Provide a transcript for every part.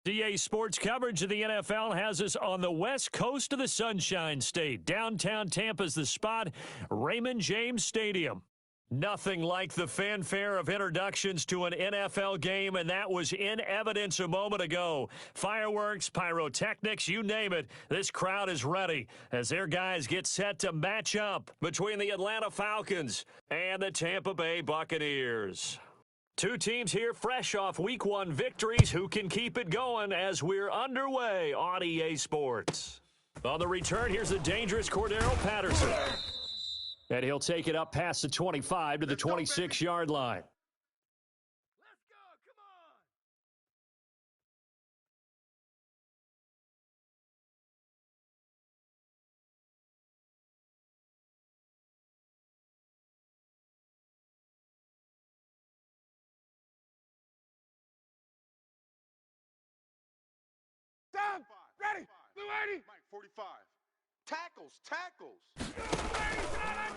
USDA Sports coverage of the NFL has us on the west coast of the Sunshine State. Downtown Tampa's the spot, Raymond James Stadium. Nothing like the fanfare of introductions to an NFL game, and that was in evidence a moment ago. Fireworks, pyrotechnics, you name it, this crowd is ready as their guys get set to match up between the Atlanta Falcons and the Tampa Bay Buccaneers. Two teams here fresh off Week 1 victories. Who can keep it going as we're underway on EA Sports? On the return, here's the dangerous Cordero Patterson. And he'll take it up past the 25 to the 26-yard line. Let's go, come on! Stop! Ready! Blue 80! Mike, 45. Tackles.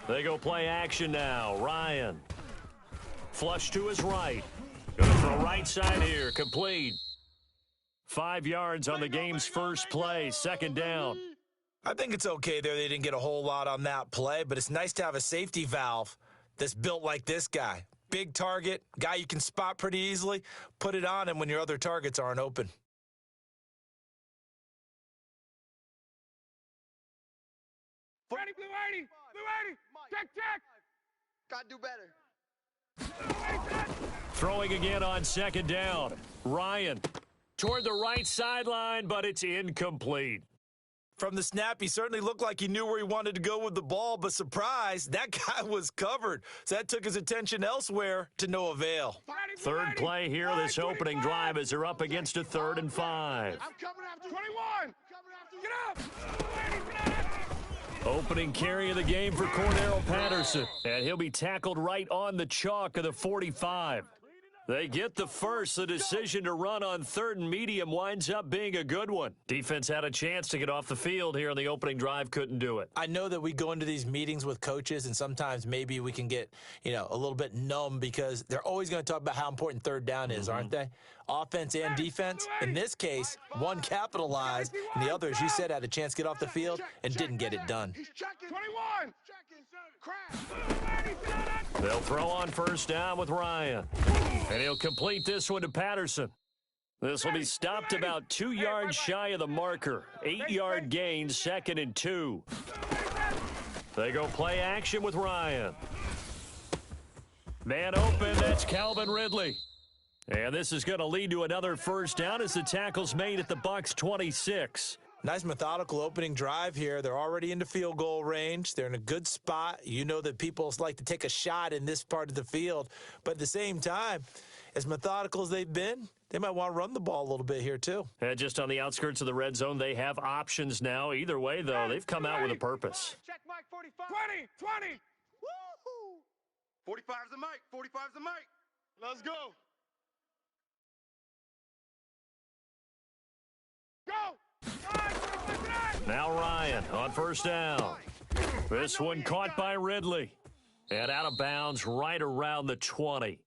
They go play action now. Ryan. Flush to his right. Going for a right side here. Complete. 5 yards on the game's first play. Second down. I think it's okay there. They didn't get a whole lot on that play, but it's nice to have a safety valve that's built like this guy. Big target, guy you can spot pretty easily. Put it on him when your other targets aren't open. Ready, Blue 80! Blue 80! Check! Gotta do better. Throwing again on second down. Ryan toward the right sideline, but it's incomplete. From the snap, he certainly looked like he knew where he wanted to go with the ball, but surprise, that guy was covered. So that took his attention elsewhere to no avail. Third play here, this opening drive as they're up against a 3rd and 5. I'm coming after 21! Get up! Opening carry of the game for Cordero Patterson. And he'll be tackled right on the chalk of the 45. They get the first. The decision to run on 3rd and medium winds up being a good one. Defense had a chance to get off the field here on the opening drive, couldn't do it. I know that we go into these meetings with coaches, and sometimes maybe we can get, a little bit numb because they're always going to talk about how important 3rd down is, aren't they? Offense and defense. In this case, one capitalized, and the other, as you said, had a chance to get off the field and didn't get it done. He's checking. 21! Crash. They'll throw on first down with Ryan. And he'll complete this one to Patterson. This will be stopped about 2 yards shy of the marker. 8-yard gain, 2nd and 2. They go play action with Ryan. Man open, that's Calvin Ridley. And this is going to lead to another first down as the tackle's made at the Bucs 26. Nice methodical opening drive here. They're already into field goal range. They're in a good spot. You know that people like to take a shot in this part of the field. But at the same time, as methodical as they've been, they might want to run the ball a little bit here too. And just on the outskirts of the red zone, they have options now. Either way, though, they've come out with a purpose. Check Mike 45! 20! Woo-hoo! 45's the mic. 45's the mic. Let's go. Go! Now Ryan on first down. This one caught by Ridley. And out of bounds right around the 20.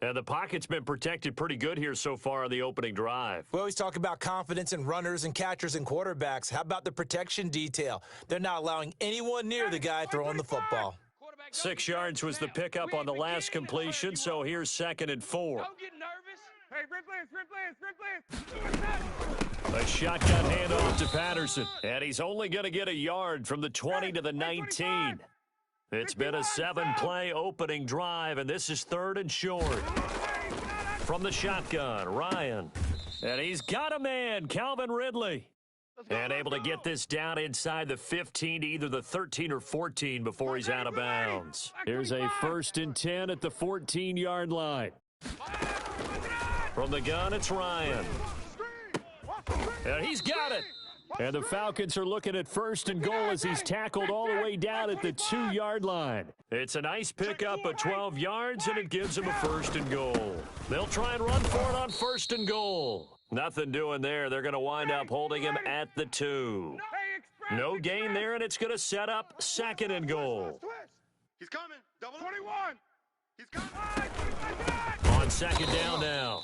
And the pocket's been protected pretty good here so far on the opening drive. We always talk about confidence in runners and catchers and quarterbacks. How about the protection detail? They're not allowing anyone near the guy throwing the football. 6 yards was the pickup on the last completion, so here's 2nd and 4. Don't get nervous. Hey, sprint play. A shotgun handoff to Patterson. And he's only going to get a yard from the 20 to the 19. It's been a 7-play opening drive, and this is 3rd and short. From the shotgun, Ryan. And he's got a man, Calvin Ridley. And able to get this down inside the 15 to either the 13 or 14 before he's out of bounds. Here's a 1st and 10 at the 14-yard line. From the gun, it's Ryan. And he's got it. And the Falcons are looking at 1st and goal as he's tackled all the way down at the 2-yard line. It's a nice pickup of 12 yards, and it gives them a 1st and goal. They'll try and run for it on 1st and goal. Nothing doing there. They're going to wind up holding him at the 2. No gain there, and it's going to set up 2nd and goal. He's coming. Double 21. He's coming. On 2nd down now.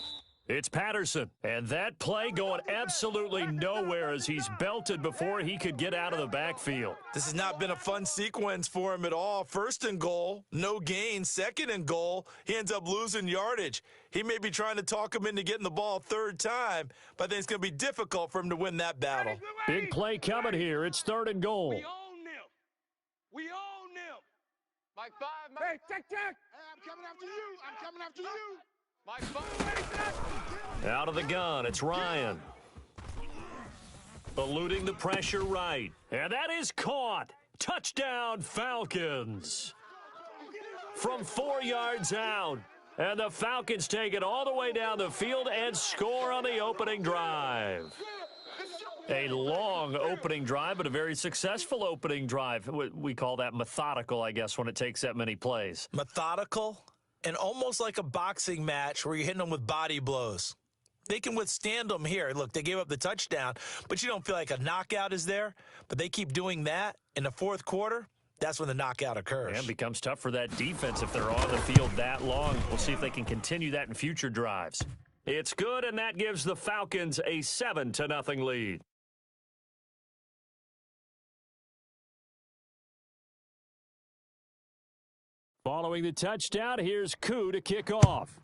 It's Patterson, and that play going absolutely nowhere as he's belted before he could get out of the backfield. This has not been a fun sequence for him at all. First and goal, no gain. Second and goal, he ends up losing yardage. He may be trying to talk him into getting the ball third time, but I think it's going to be difficult for him to win that battle. Big play coming here. It's third and goal. We own them. We own them. Mike 5, Mike. Hey, check. Hey, I'm coming after you. I'm coming after you. Mike 5. Out of the gun, it's Ryan. Eluding the pressure right. And that is caught. Touchdown, Falcons. From 4 yards out. And the Falcons take it all the way down the field and score on the opening drive. A long opening drive, but a very successful opening drive. We call that methodical, I guess, when it takes that many plays. Methodical and almost like a boxing match where you're hitting them with body blows. They can withstand them here. Look, they gave up the touchdown, but you don't feel like a knockout is there. But they keep doing that in the fourth quarter. That's when the knockout occurs. And it becomes tough for that defense if they're on the field that long. We'll see if they can continue that in future drives. It's good, and that gives the Falcons a 7-0 lead. Following the touchdown, here's Koo to kick off.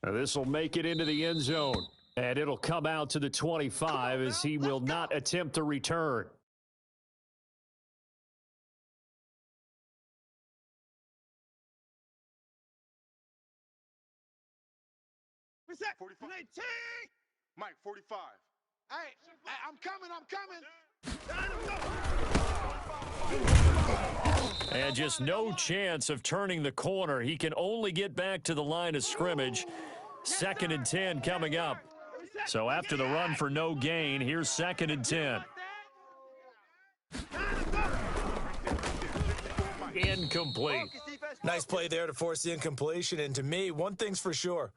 This will make it into the end zone, and it'll come out to the 25 as he will not attempt to return. Reset. 45. 19. Mike, 45. Hey, I'm coming. And just no chance of turning the corner. He can only get back to the line of scrimmage. 2nd and 10 coming up. So after the run for no gain, here's 2nd and 10. Incomplete. Nice play there to force the incompletion. And to me, one thing's for sure.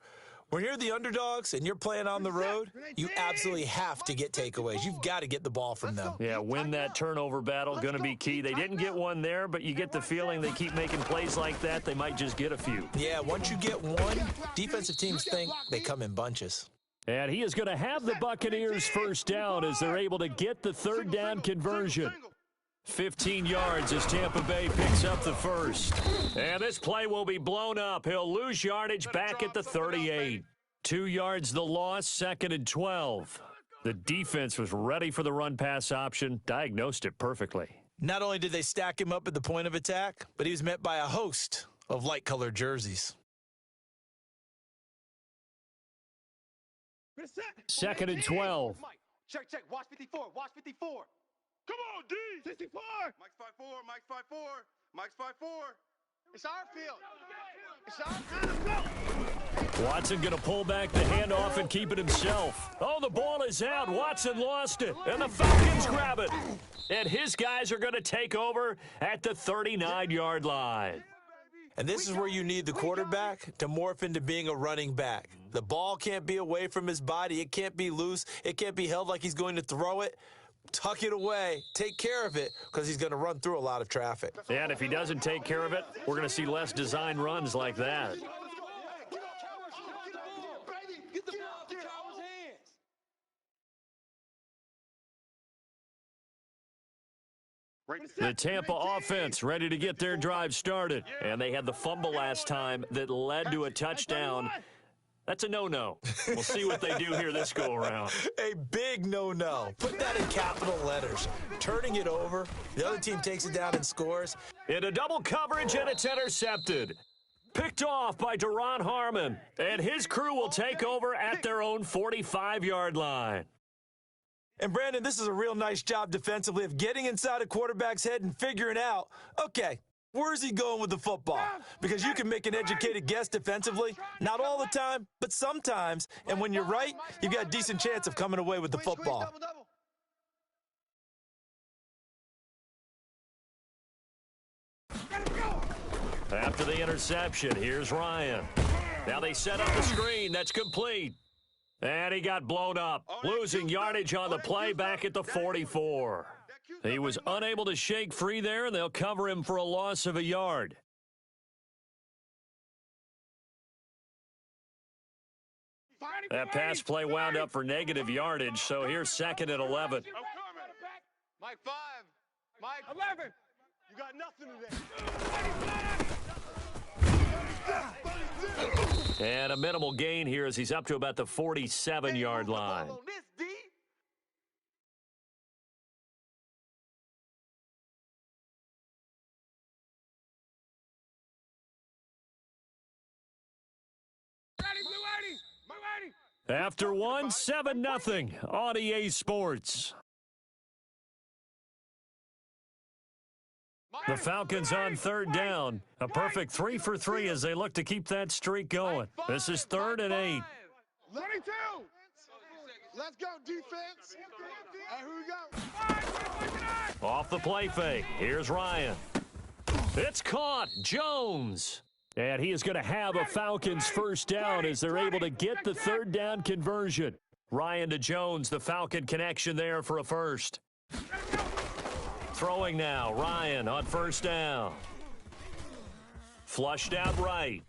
When you're the underdogs and you're playing on the road, you absolutely have to get takeaways. You've got to get the ball from them. Yeah, win that turnover battle, going to be key. They didn't get one there, but you get the feeling they keep making plays like that, they might just get a few. Yeah, once you get one, defensive teams think they come in bunches. And he is going to have the Buccaneers first down as they're able to get the third down conversion. 15 yards as Tampa Bay picks up the first. And this play will be blown up. He'll lose yardage back at the 38. 2 yards the loss, 2nd and 12. The defense was ready for the run-pass option, diagnosed it perfectly. Not only did they stack him up at the point of attack, but he was met by a host of light-colored jerseys. 2nd and 12. Check. Watch 54. Come on, D. 64. Mike's 5'4. Mike's 5'4. It's our field. It's our field. Watson going to pull back the handoff and keep it himself. Oh, the ball is out. Watson lost it, and the Falcons grab it. And his guys are going to take over at the 39-yard line. And this is where you need the quarterback to morph into being a running back. The ball can't be away from his body. It can't be loose. It can't be held like he's going to throw it. Tuck it away. Take care of it because he's going to run through a lot of traffic. And if he doesn't take care of it, we're going to see less design runs like that. The Tampa offense ready to get their drive started. And they had the fumble last time that led to a touchdown. That's a no-no. We'll see what they do here this go-around. A big no-no. Put that in capital letters. Turning it over, the other team takes it down and scores. In a double coverage, and it's intercepted. Picked off by Duron Harmon. And his crew will take over at their own 45-yard line. And, Brandon, this is a real nice job defensively of getting inside a quarterback's head and figuring out, okay, where's he going with the football? Because you can make an educated guess defensively. Not all the time, but sometimes. And when you're right, you've got a decent chance of coming away with the football. After the interception, here's Ryan. Now they set up the screen. That's complete. And he got blown up, losing yardage on the play back at the 44. He was unable to shake free there, and they'll cover him for a loss of a yard. That pass play wound up for negative yardage, so here's 2nd and 11. Mike 5. Mike 11. You got nothing today. And a minimal gain here as he's up to about the 47-yard line. After one, 7-0 on EA Sports. The Falcons on 3rd down. A perfect 3 for 3 as they look to keep that streak going. This is 3rd and 8. 22. Let's go, defense. Hey, here we go. Off the play fake. Here's Ryan. It's caught. Jones. And he is going to have a Falcons 1st down as they're able to get the 3rd down conversion. Ryan to Jones, the Falcon connection there for a first. Throwing now, Ryan on 1st down. Flushed out right.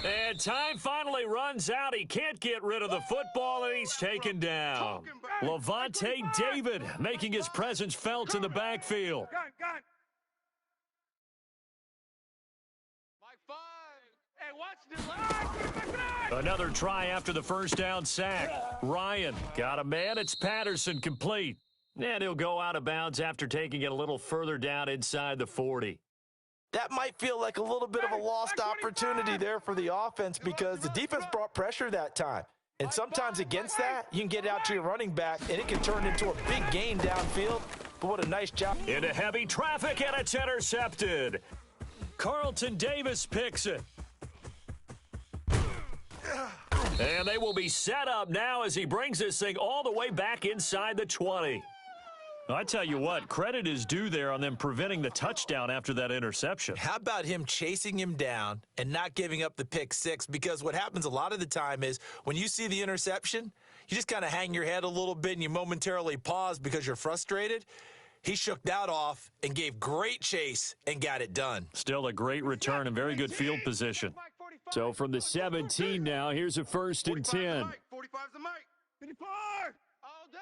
And time finally runs out. He can't get rid of the football, and he's taken down. Levante David making his presence felt in the backfield. Gun. Mike 5. Hey, watch this. Another try after the 1st down sack. Ryan got a man. It's Patterson complete. And he'll go out of bounds after taking it a little further down inside the 40. That might feel like a little bit of a lost opportunity there for the offense because the defense brought pressure that time. And sometimes against that, you can get out to your running back, and it can turn into a big gain downfield. But what a nice job. Into heavy traffic, and it's intercepted. Carlton Davis picks it. And they will be set up now as he brings this thing all the way back inside the 20. I tell you what, credit is due there on them preventing the touchdown after that interception. How about him chasing him down and not giving up the pick six? Because what happens a lot of the time is when you see the interception, you just kind of hang your head a little bit and you momentarily pause because you're frustrated. He shook that off and gave great chase and got it done. Still a great return and very good field position. So from the 17 now, here's a 1st and 10. 45's the mic. 54. All day.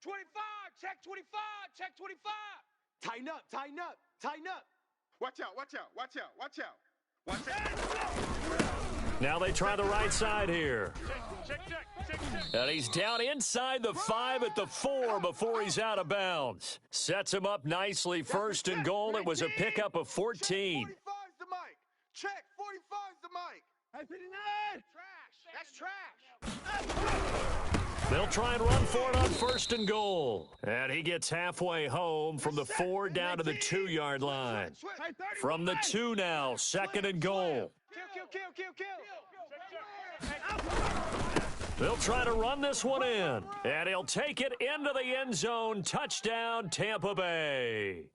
25. Check 25. Check 25. Tighten up. Watch out. Now they try the right side here. And he's down inside the 5 at the 4 before he's out of bounds. Sets him up nicely. 1st and goal. It was a pickup of 14. 45's the mic. Check 45's the mic. That's trash. They'll try and run for it on 1st and goal. And he gets halfway home from the 4 down to the 2-yard line. From the 2 now, 2nd and goal. They'll try to run this one in. And he'll take it into the end zone. Touchdown, Tampa Bay.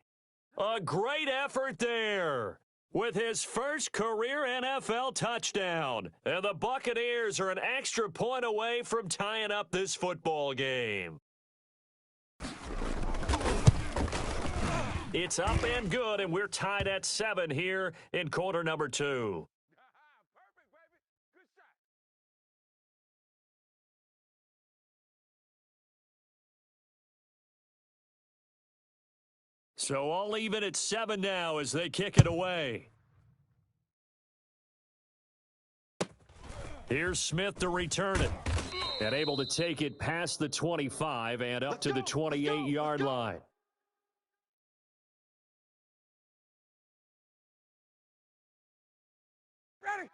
A great effort there with his first career NFL touchdown. And the Buccaneers are an extra point away from tying up this football game. It's up and good, and we're tied at 7 here in quarter number 2. Perfect, baby. Good shot. So all even at 7 now as they kick it away. Here's Smith to return it. And able to take it past the 25 and up to the 28-yard line.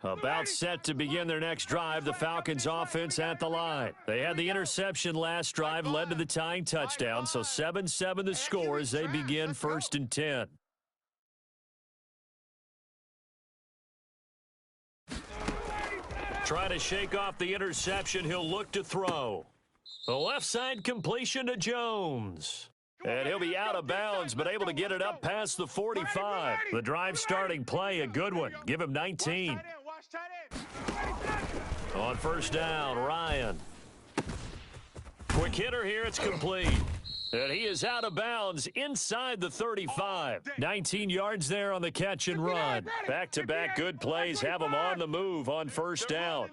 About set to begin their next drive, the Falcons offense at the line. They had the interception last drive, led to the tying touchdown, so 7-7 the score as they begin 1st and 10. Trying to shake off the interception, he'll look to throw. The left side completion to Jones. And he'll be out of bounds, but able to get it up past the 45. The drive starting play, a good one. Give him 19. On 1st down, Ryan. Quick hitter here, it's complete. And he is out of bounds inside the 35. 19 yards there on the catch and run. Back-to-back good plays have him on the move on 1st down.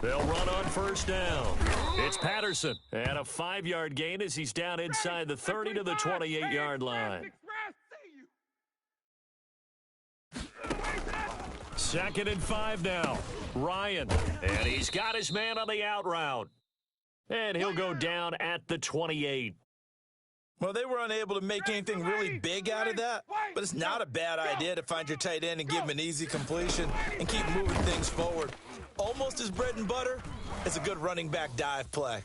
They'll run on first down. It's Patterson. And a 5-yard gain as he's down inside the 30 to the 28-yard line. Second and 5 now. Ryan. And he's got his man on the out route. And he'll go down at the 28. Well, they were unable to make anything really big out of that, but it's not a bad idea to find your tight end and give him an easy completion and keep moving things forward. Almost as bread and butter as a good running back dive play.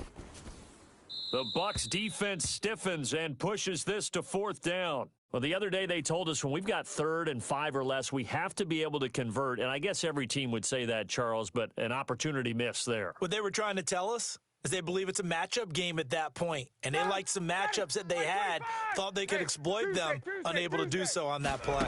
The Bucs defense stiffens and pushes this to 4th down. Well, the other day they told us when we've got 3rd and 5 or less, we have to be able to convert. And I guess every team would say that, Charles, but an opportunity missed there. What they were trying to tell us is they believe it's a matchup game at that point, and they liked some matchups that they had, thought they could exploit them, unable to do so on that play.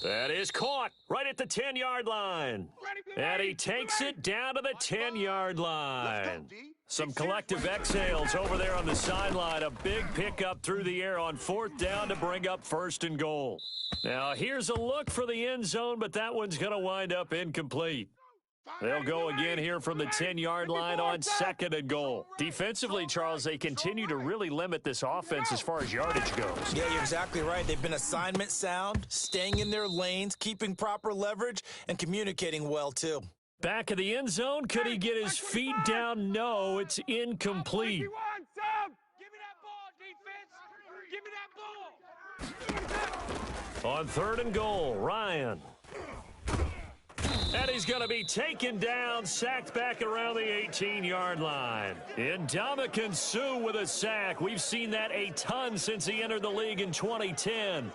That is caught right at the 10-yard line. And he takes it down to the 10-yard line. Some collective exhales over there on the sideline. A big pickup through the air on 4th down to bring up 1st and goal. Now, here's a look for the end zone, but that one's going to wind up incomplete. They'll go again here from the 10-yard line on 2nd and goal. Defensively, Charles, they continue to really limit this offense as far as yardage goes. Yeah, you're exactly right. They've been assignment sound, staying in their lanes, keeping proper leverage, and communicating well, too. Back of the end zone. Could he get his feet down? No, it's incomplete. Give me that ball, defense. Give me that ball. On 3rd and goal, Ryan. And he's going to be taken down, sacked back around the 18-yard line. Ndamukong Suh with a sack. We've seen that a ton since he entered the league in 2010.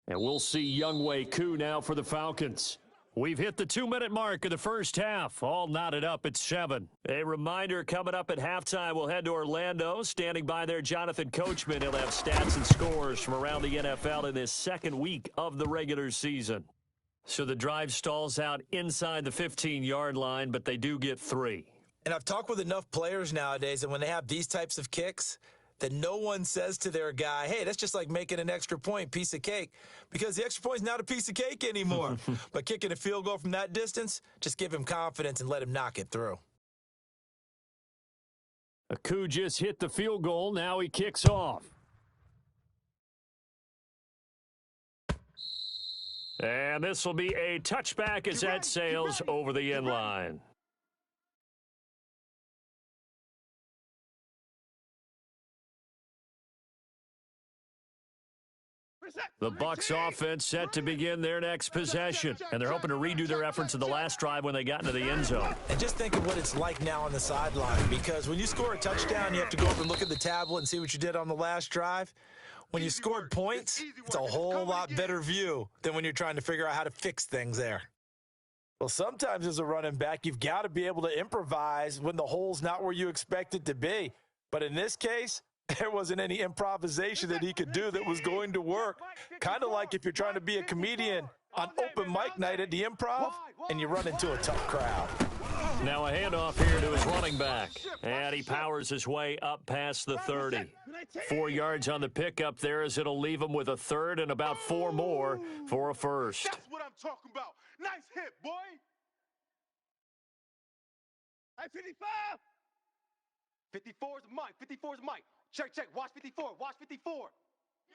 And we'll see Younghoe Koo now for the Falcons. We've hit the 2-minute mark of the first half. All knotted up at 7. A reminder coming up at halftime, we'll head to Orlando. Standing by there, Jonathan Coachman. He'll have stats and scores from around the NFL in this second week of the regular season. So the drive stalls out inside the 15-yard line, but they do get 3. And I've talked with enough players nowadays, and when they have these types of kicks, that no one says to their guy, hey, that's just like making an extra point, piece of cake, because the extra point is not a piece of cake anymore. But kicking a field goal from that distance, just give him confidence and let him knock it through. Koo just hit the field goal. Now he kicks off. And this will be a touchback as that sails over the end line. The Bucs offense set to begin their next possession, and they're hoping to redo their efforts in the last drive when they got into the end zone. And just think of what it's like now on the sideline, because when you score a touchdown, you have to go over and look at the tablet and see what you did on the last drive. When you scored points, it's a whole lot better view than when you're trying to figure out how to fix things there. Well, sometimes as a running back, you've got to be able to improvise when the hole's not where you expect it to be. But in this case, there wasn't any improvisation that he could do that was going to work. Kind of like if you're trying to be a comedian on open mic night at the Improv and you run into a tough crowd. Now a handoff here to his running back. And he powers his way up past the 30. 4 yards on the pickup there as it'll leave him with a third and about 4 more for a first. That's what I'm talking about. Nice hit, boy. Hey, 55. 54 is Mike. 54 is Mike. Check, check. Watch 54. Watch 54.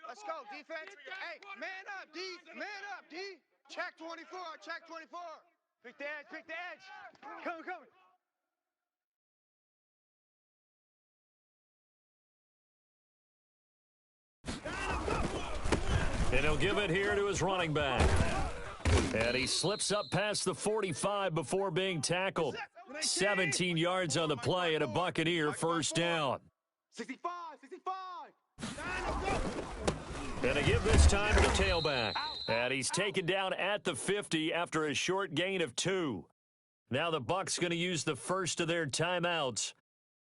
Let's go, defense. Hey, man up, D. Man up, D. Check 24. Check 24. Pick the edge. Pick the edge. Come, come. And he'll give it here to his running back. And he slips up past the 45 before being tackled. 17 yards on the play and a Buccaneer first down. 65. 65. And a give this time to the tailback. And he's taken down at the 50 after a short gain of 2. Now the Bucs going to use the first of their timeouts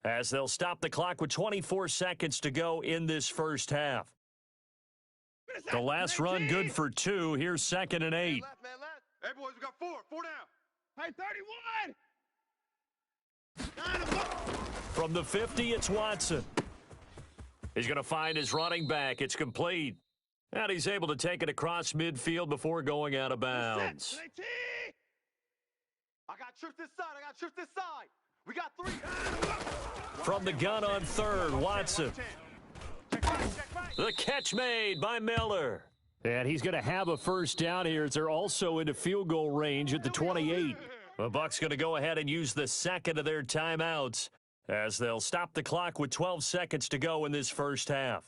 as they'll stop the clock with 24 seconds to go in this first half. The last run good for 2. Here's 2nd and 8. Man left. Hey, boys, we got 4. 4 down. Hey, 31. From the 50, it's Watson. He's going to find his running back. It's complete. And he's able to take it across midfield before going out of bounds. I got trips this side. I got trips this side. We got 3. From the gun on third, Watson. The catch made by Miller. And he's going to have a first down here as they're also into field goal range at the 28. The Bucs going to go ahead and use the second of their timeouts as they'll stop the clock with 12 seconds to go in this first half.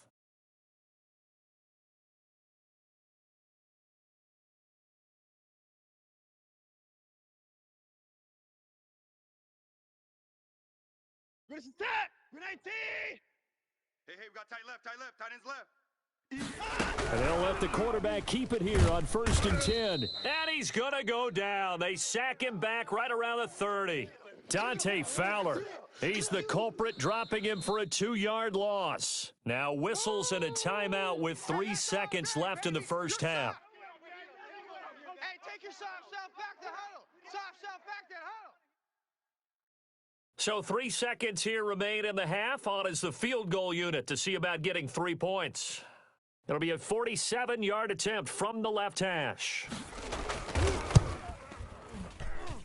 Hey, we got tight left, tight ends left. And they'll let the quarterback keep it here on 1st and 10. And he's going to go down. They sack him back right around the 30. Dante Fowler, he's the culprit, dropping him for a 2-yard loss. Now whistles and a timeout with 3 seconds left in the first half. Hey, take your soft self back to huddle. Soft self back to huddle. So 3 seconds here remain in the half. On is the field goal unit to see about getting 3 points. It'll be a 47-yard attempt from the left hash.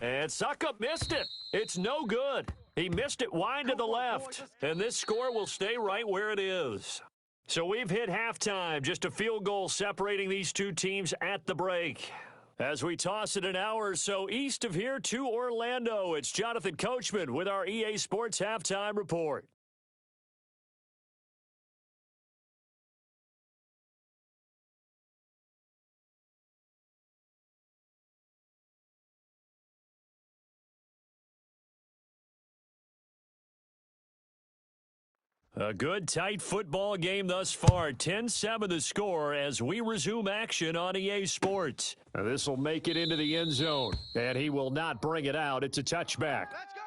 And Succop missed it. It's no good. He missed it wide to the left. And this score will stay right where it is. So we've hit halftime. Just a field goal separating these two teams at the break. As we toss it an hour or so east of here to Orlando, it's Jonathan Coachman with our EA Sports Halftime Report. A good, tight football game thus far. 10-7 the score as we resume action on EA Sports. This will make it into the end zone, and he will not bring it out. It's a touchback. Let's go.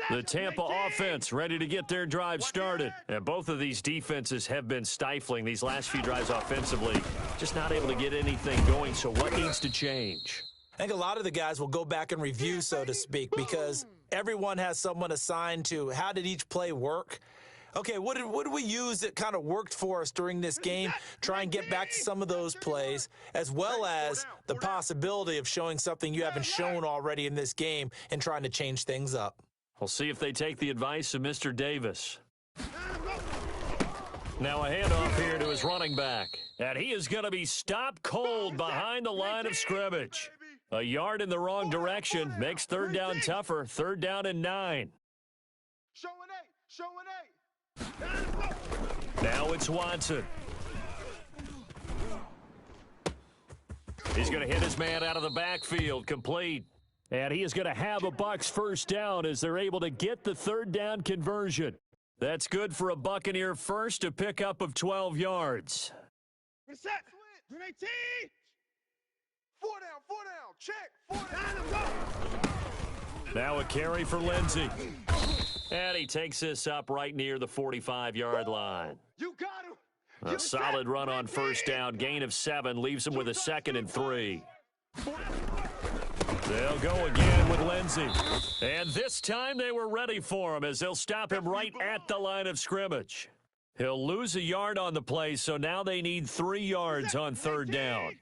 The Tampa offense ready to get their drive started. And both of these defenses have been stifling these last few drives offensively. Just not able to get anything going, so what needs to change? I think a lot of the guys will go back and review, so to speak, because everyone has someone assigned to how did each play work. Okay, what did we use that kind of worked for us during this game? Try and get back to some of those plays, as well as the possibility of showing something you haven't shown already in this game and trying to change things up. We'll see if they take the advice of Mr. Davis. Now a handoff here to his running back. And he is going to be stopped cold behind the line of scrimmage. A yard in the wrong direction makes third down tougher. 3rd down and 9. Now it's Watson. He's going to hit his man out of the backfield, complete. And he is going to have a Bucs first down as they're able to get the 3rd down conversion. That's good for a Buccaneer first, a pickup of 12 yards. Reset. 18. 4 down. Check. 4 down. Now a carry for Lindsey. And he takes this up right near the 45-yard line. You got him. A solid run on first down. Gain of 7 leaves him with a 2nd and 3. They'll go again with Lindsey. And this time they were ready for him as they'll stop him right at the line of scrimmage. He'll lose a yard on the play, so now they need 3 yards on 3rd down.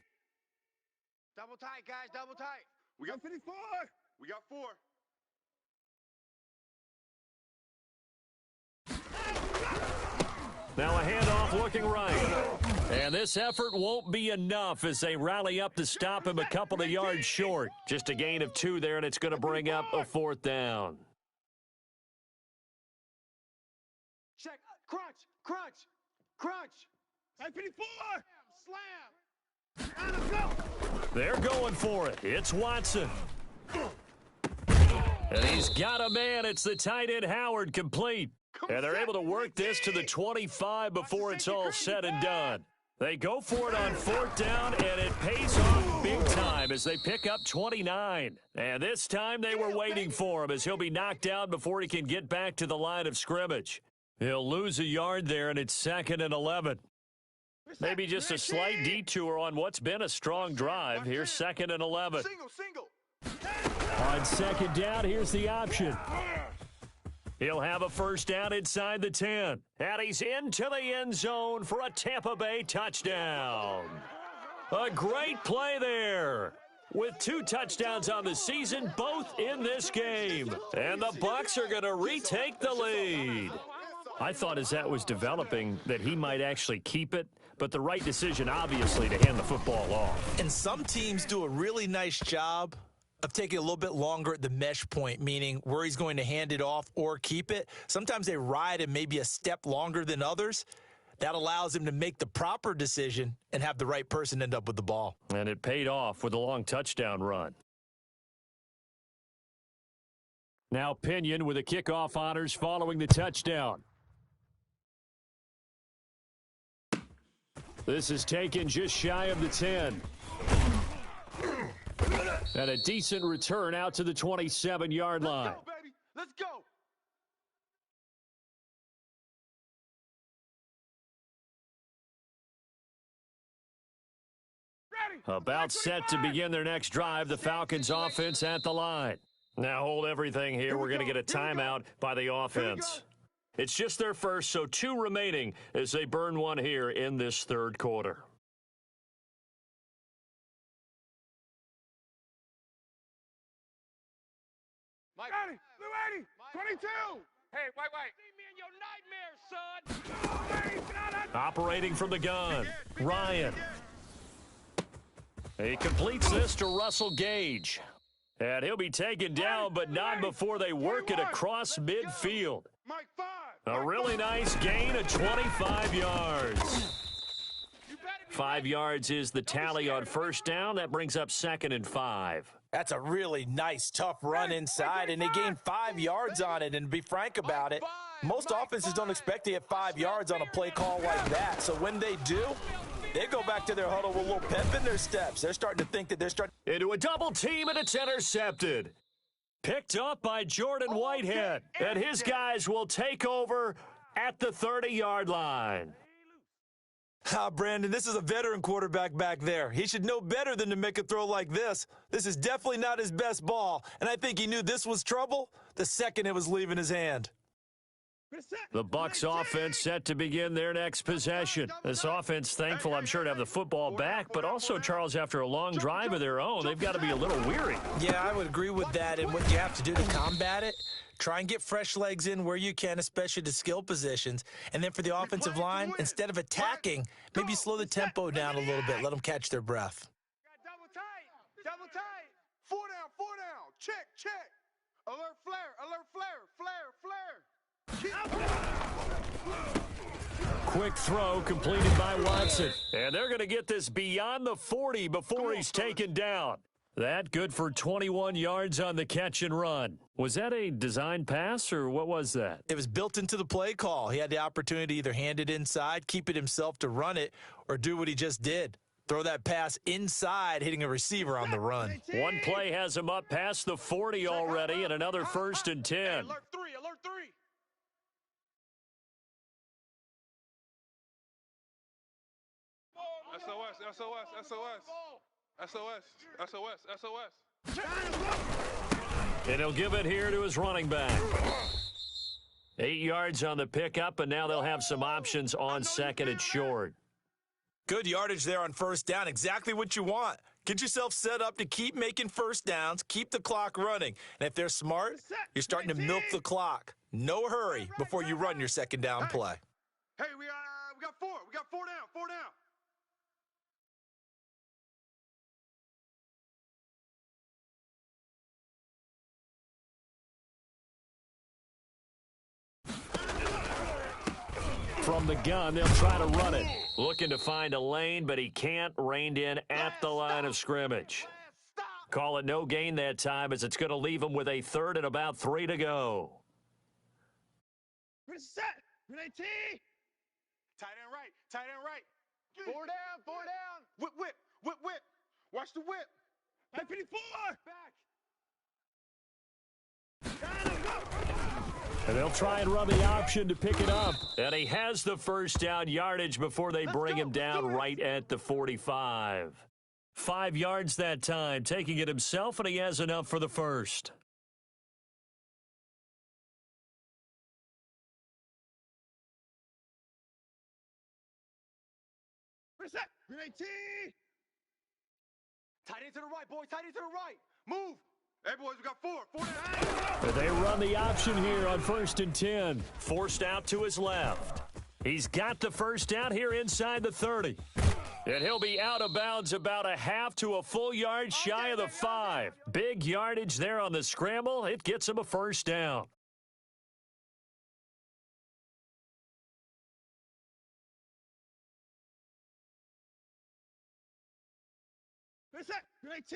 Double tight, guys. Double tight. We got 54. We got 4. Now a handoff looking right. And this effort won't be enough as they rally up to stop him a couple of yards short. Just a gain of 2 there, and it's going to bring up a 4th down. Check. Crunch. 54. Slam. They're going for it. It's Watson. And he's got a man. It's the tight end Howard, complete. And they're able to work this to the 25 before it's all said and done. They go for it on fourth down, and it pays off big time as they pick up 29. And this time they were waiting for him as he'll be knocked down before he can get back to the line of scrimmage. He'll lose a yard there, and it's 2nd and 11. Maybe just a slight detour on what's been a strong drive. Here's 2nd and 11. Single. On second down, here's the option. He'll have a first down inside the 10. And he's into the end zone for a Tampa Bay touchdown. A great play there. With 2 touchdowns on the season, both in this game. And the Bucs are going to retake the lead. I thought as that was developing that he might actually keep it, but the right decision, obviously, to hand the football off. And some teams do a really nice job of taking a little bit longer at the mesh point, meaning where he's going to hand it off or keep it. Sometimes they ride him maybe a step longer than others. That allows him to make the proper decision and have the right person end up with the ball. And it paid off with a long touchdown run. Now Pinion with the kickoff honors following the touchdown. This is taken just shy of the 10. And a decent return out to the 27-yard line. Let's go, baby. Let's go. About set to begin their next drive, the Falcons offense at the line. Now hold everything here. We're going to get a timeout by the offense. It's just their first, so 2 remaining as they burn one here in this third quarter. Mike. Blue 80, 22. Hey, wait. See me in your nightmares, son. Operating from the gun, Ryan. He completes this to Russell Gage. And he'll be taken down, but not before they work it across midfield. Mike 5. A really nice gain of 25 yards. 5 yards is the tally on first down. That brings up 2nd and 5. That's a really nice, tough run inside, and they gained 5 yards on it. And to be frank about it, most offenses don't expect to get 5 yards on a play call like that. So when they do, they go back to their huddle with a little pep in their steps. They're starting to think that they're starting. Into a double team, and it's intercepted. Picked up by Jordan Whitehead. And his guys will take over at the 30-yard line. Brandon, this is a veteran quarterback back there. He should know better than to make a throw like this. This is definitely not his best ball, and I think he knew this was trouble the second it was leaving his hand. The Bucs offense set to begin their next possession. This offense thankful, I'm sure, to have the football back, but also, Charles, after a long drive of their own, they've got to be a little weary. Yeah, I would agree with that, and what you have to do to combat it, try and get fresh legs in where you can, especially to skill positions. And then for the offensive line, instead of attacking, maybe slow the tempo down a little bit. Let them catch their breath. Double tight. 4 down. Check. Alert flare. Quick throw completed by Watson. And they're going to get this beyond the 40 before he's taken down. That good for 21 yards on the catch and run. Was that a design pass, or what was that? It was built into the play call. He had the opportunity to either hand it inside, keep it himself to run it, or do what he just did. Throw that pass inside, hitting a receiver on the run. One play has him up past the 40 already, and another 1st and 10. Alert 3. SOS. And he'll give it here to his running back. 8 yards on the pickup, and now they'll have some options on 2nd and short. Good yardage there on first down. Exactly what you want. Get yourself set up to keep making first downs, keep the clock running. And if they're smart, you're starting to milk the clock. No hurry before you run your second down play. Hey, we got 4. We got 4 down. From the gun, they'll try to run it. Looking to find a lane, but he can't. Reined in at the line of scrimmage. Call it no gain that time, as it's going to leave him with a 3rd and about 3 to go. Ready, set. Ready, T. Tight end right. Tight end right. Four down, four down. Whip, whip, whip, whip. Watch the whip. Back 54. Back. And they'll try and run the option to pick it up. And he has the first down yardage before they bring him down right at the 45. 5 yards that time, taking it himself, and he has enough for the first. Reset. Ready, T. Tight end to the right, boys. Tight end to the right. Move. Hey, boys, we got four. Four down. But they run the option here on 1st and 10. Forced out to his left. He's got the first down here inside the 30. And he'll be out of bounds about a half to a full yard shy of the 5. Big yardage there on the scramble. It gets him a first down. Reset. Ready, T.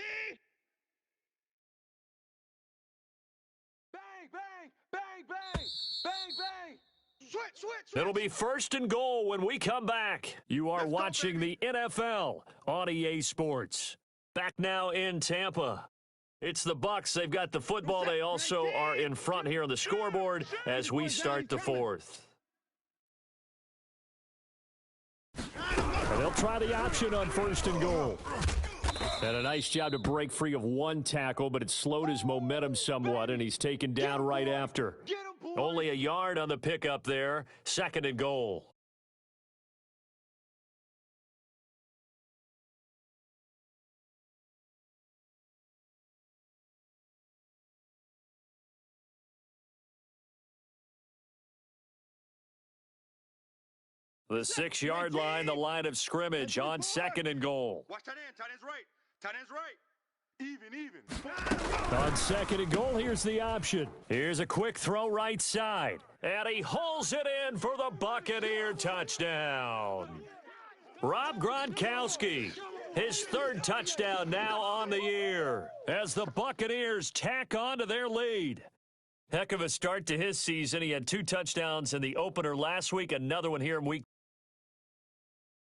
Bang, bang, bang, bang, bang, bang. Switch. It'll be 1st and goal when we come back. You are watching the NFL on EA Sports. Back now in Tampa. It's the Bucs. They've got the football. They also are in front here on the scoreboard as we start the 4th. And they'll try the option on 1st and goal. And a nice job to break free of one tackle, but it slowed his momentum somewhat, and he's taken down right after. Only a yard on the pickup there. 2nd and goal. The 6-yard line, the line of scrimmage on 2nd and goal. Watch tight end. Tight end's right. Tight end's right. Even. On 2nd and goal, here's the option. Here's a quick throw right side. And he hauls it in for the Buccaneer touchdown. Rob Gronkowski, his 3rd touchdown now on the year as the Buccaneers tack on to their lead. Heck of a start to his season. He had 2 touchdowns in the opener last week, another one here in week.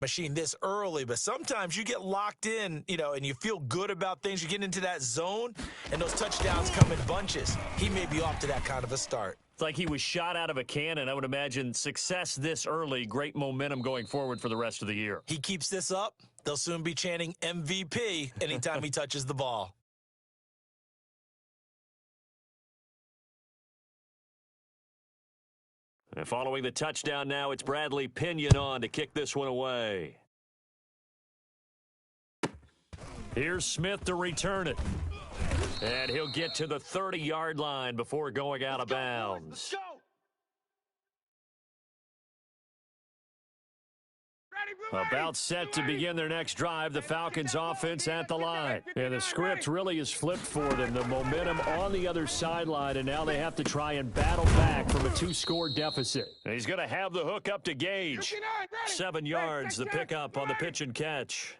Machine this early, but sometimes you get locked in, and you feel good about things. You get into that zone, and those touchdowns come in bunches. He may be off to that kind of a start. It's like he was shot out of a cannon. I would imagine success this early, great momentum going forward for the rest of the year. He keeps this up, they'll soon be chanting MVP anytime he touches the ball. And following the touchdown now, it's Bradley Pinion on to kick this one away. Here's Smith to return it. And he'll get to the 30-yard line before going out of bounds. Go. About set to begin their next drive, the Falcons offense at the line. And the script really is flipped for them. The momentum on the other sideline, and now they have to try and battle back from a 2-score deficit. And he's going to have the hook up to Gage. 7 yards, the pickup on the pitch and catch.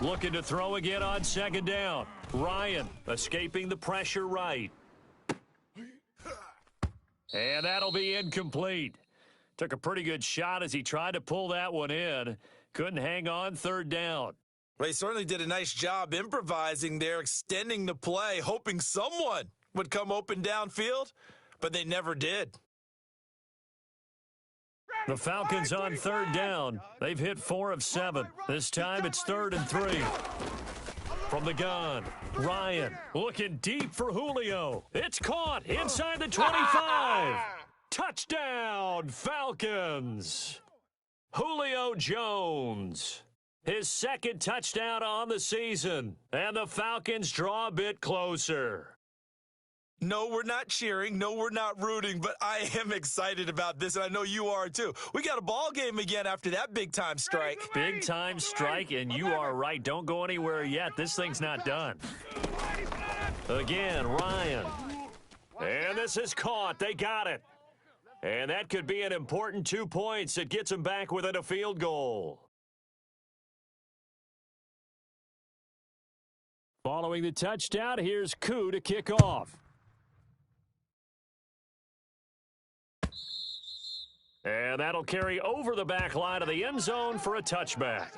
Looking to throw again on 2nd down. Ryan escaping the pressure right. And that'll be incomplete. Took a pretty good shot as he tried to pull that one in. Couldn't hang on 3rd down. Well, he certainly did a nice job improvising there, extending the play, hoping someone would come open downfield, but they never did. The Falcons on 3rd down. They've hit 4 of 7. This time it's 3rd and 3. From the gun, Ryan looking deep for Julio. It's caught inside the 25. Touchdown, Falcons. Julio Jones, his 2nd touchdown on the season, and the Falcons draw a bit closer. No, we're not cheering. No, we're not rooting, but I am excited about this, and I know you are too. We got a ball game again after that big-time strike. Big-time strike, and you are right. Don't go anywhere yet. This thing's not done. Again, Ryan. And this is caught. They got it. And that could be an important 2 points. It gets them back within a field goal. Following the touchdown, here's Koo to kick off. And that'll carry over the back line of the end zone for a touchback.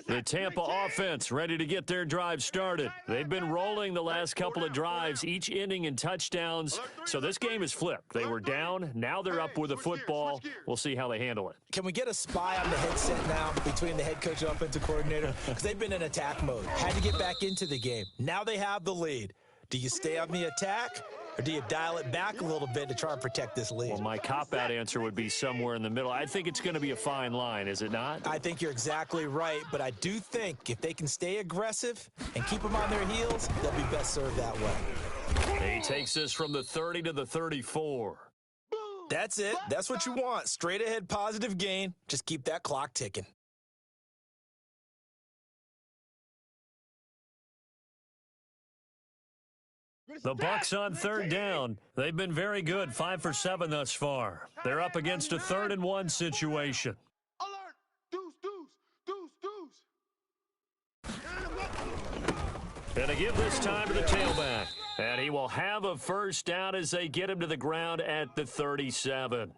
The Tampa offense ready to get their drive started. They've been rolling the last couple of drives, each inning in touchdowns. So this game is flipped. They were down. Now they're up with the football. We'll see how they handle it. Can we get a spy on the headset now between the head coach and offensive coordinator? Because they've been in attack mode. Had to get back into the game. Now they have the lead. Do you stay on the attack? Or do you dial it back a little bit to try and protect this lead? Well, my cop-out answer would be somewhere in the middle. I think it's going to be a fine line, is it not? I think you're exactly right, but I do think if they can stay aggressive and keep them on their heels, they'll be best served that way. He takes this from the 30 to the 34. That's it. That's what you want. Straight ahead positive gain. Just keep that clock ticking. The Bucs on third down. They've been very good, 5 for 7 thus far. They're up against a 3rd and 1 situation. Alert! Deuce! Gonna give this time to the tailback. And he will have a first down as they get him to the ground at the 37.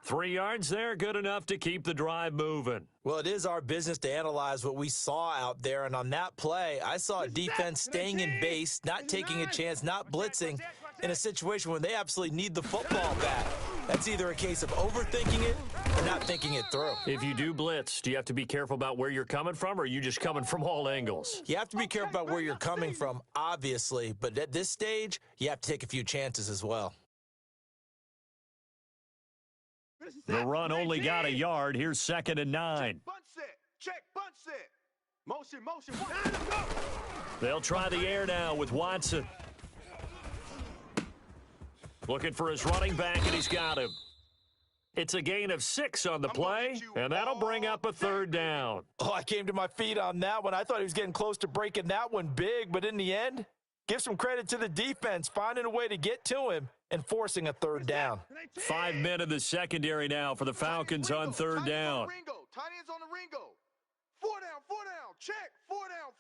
3 yards there, good enough to keep the drive moving. Well, it is our business to analyze what we saw out there, and on that play, I saw a defense staying in base, not taking a chance, not blitzing, in a situation where they absolutely need the football back. That's either a case of overthinking it or not thinking it through. If you do blitz, do you have to be careful about where you're coming from, or are you just coming from all angles? You have to be careful about where you're coming from, obviously, but at this stage, you have to take a few chances as well. The run only got a yard. Here's 2nd and 9. Bunt set. Check, bunt set. Motion. They'll try the air now with Watson. Looking for his running back, and he's got him. It's a gain of 6 on the play, and that'll bring up a 3rd down. Oh, I came to my feet on that one. I thought he was getting close to breaking that one big, but in the end, give some credit to the defense, finding a way to get to him and forcing a 3rd down. 5 men in the secondary now for the Falcons on 3rd down. Tight ends on the Ringo. 4 down. Check. 4 down.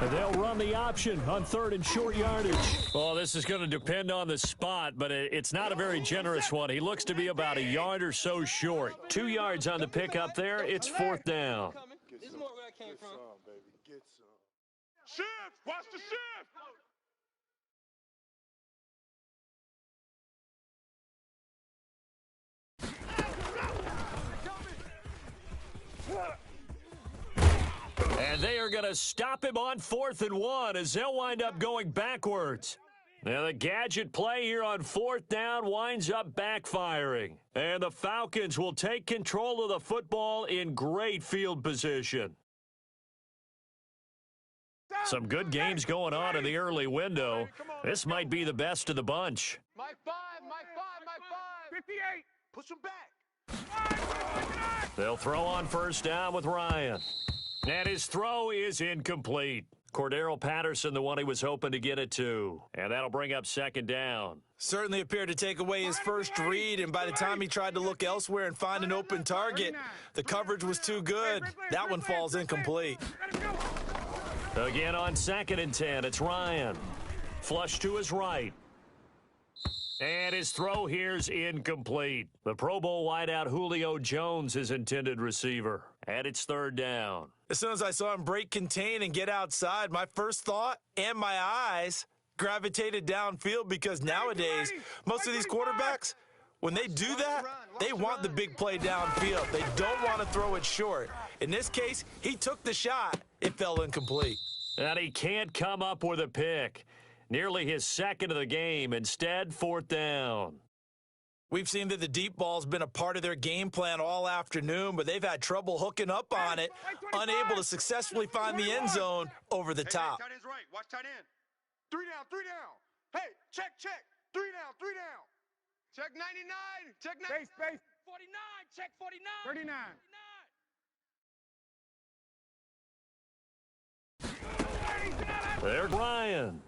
And they'll run the option on 3rd and short yardage. Well, this is going to depend on the spot, but it's not a very generous one. He looks to be about a yard or so short. 2 yards on the pickup there. It's 4th down. This is more where I came from. Get some. Shift. Watch the shift. And they are going to stop him on 4th and 1 as they'll wind up going backwards. Now the gadget play here on 4th down winds up backfiring. And the Falcons will take control of the football in great field position. Some good games going on in the early window. This might be the best of the bunch. Mike 5. 58. Push him back. They'll throw on 1st down with Ryan. And his throw is incomplete. Cordero Patterson, the one he was hoping to get it to. And that'll bring up 2nd down. Certainly appeared to take away his first read, and by the time he tried to look elsewhere and find an open target, the coverage was too good. That one falls incomplete. Again on 2nd and 10, it's Ryan. Flush to his right. And his throw here's incomplete. The Pro Bowl wideout Julio Jones, his intended receiver. And it's 3rd down. As soon as I saw him break contain and get outside, my first thought and my eyes gravitated downfield, because nowadays, most of these quarterbacks, when they do that, they want the big play downfield. They don't want to throw it short. In this case, he took the shot. It fell incomplete. And he can't come up with a pick. Nearly his 2nd of the game. Instead, 4th down. We've seen that the deep ball's been a part of their game plan all afternoon, but they've had trouble hooking up on it, unable to successfully find the end zone over the top. Tight end's right. Watch tight end. 3 down. Hey, check. 3 down. Check 99. Check 99. Space. 49. Check 49. 39. 39. There's Ryan.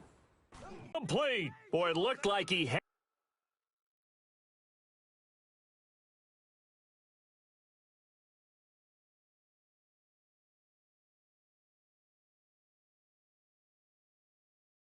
Complete. Boy, it looked like he had